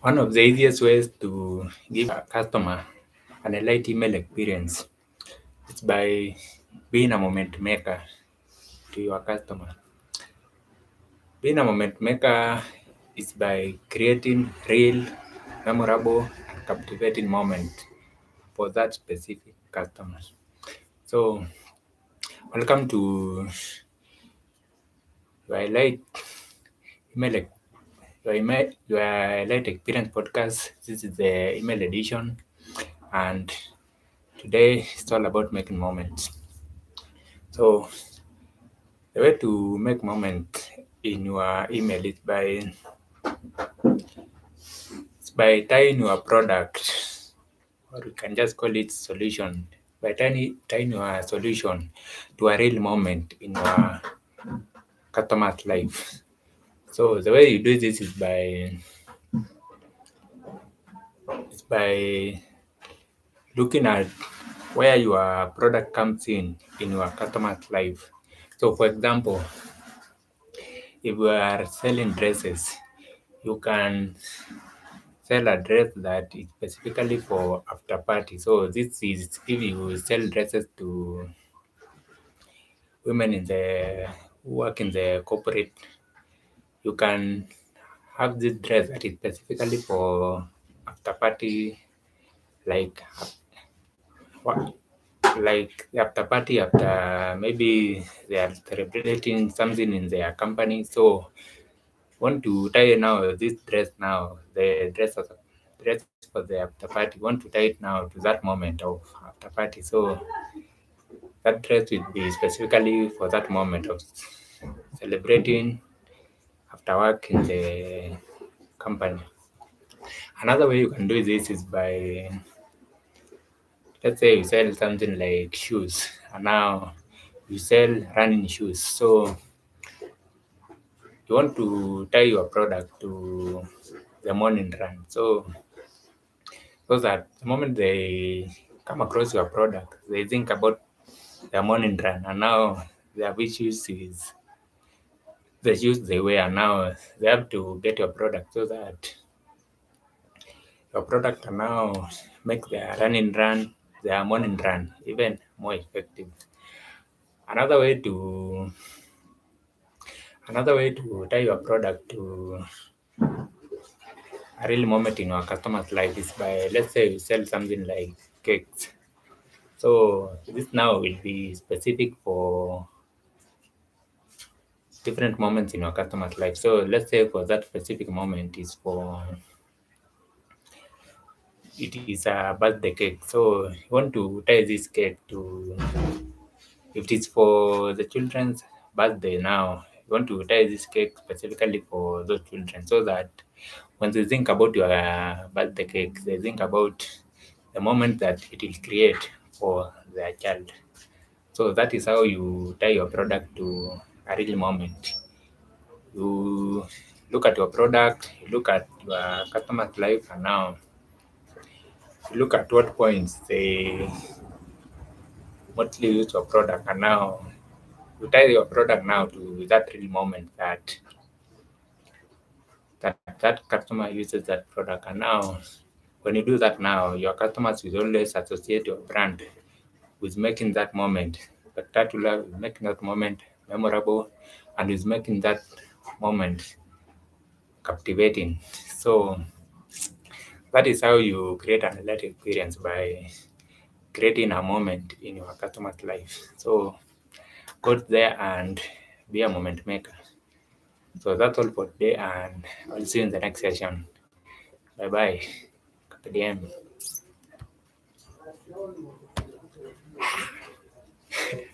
One of the easiest ways to give a customer an elite email experience is by being a moment maker to your customer. Being a moment maker is by creating real, memorable, and captivating moment for that specific customer. So, welcome to your elite email your elite experience podcast. This is the email edition, and today it's all about making moments. So the way to make moment in your email is by tying your product, or you can just call it solution, by tying your solution to a real moment in your customer's life. So the way you do this is by looking at where your product comes in your customer's life. So for example, if you are selling dresses, you can sell a dress that is specifically for after party. So this is if you sell dresses to women who work in the corporate, you can have this dress that is specifically for after party, like what like the after party after maybe they are celebrating something in their company. So want to tie now this dress now, the dress for the after party, want to tie it now to that moment of after party. So that dress will be specifically for that moment of celebrating after work in the company. Another way you can do this is by, let's say you sell something like shoes, and now you sell running shoes. So you want to tie your product to the morning run. So that the moment they come across your product, they think about their morning run, and now their wishes is the shoes they wear. Now they have to get your product so that your product can now make their running run, their morning run, even more effective. Another way to Another way to tie your product to a real moment in your customer's life is by, let's say you sell something like cakes. So this now will be specific for different moments in your customer's life. So let's say for that specific moment is for it is a birthday cake. So you want to tie this cake to, if it is for the children's birthday now, you want to tie this cake specifically for those children so that when they think about your birthday cake, they think about the moment that it will create for their child. So that is how you tie your product to a real moment. You look at your product, you look at your customer's life, and now you look at what points they mostly use your product, and now you tie your product now to that real moment that customer uses that product. And now when you do that now, your customers will always associate your brand with making that moment spectacular, with making that moment memorable, and with making that moment captivating. So that is how you create an elite experience, by creating a moment in your customer's life. So go there and be a moment maker. So that's all for today, and I'll see you in the next session. Bye bye. KPDM.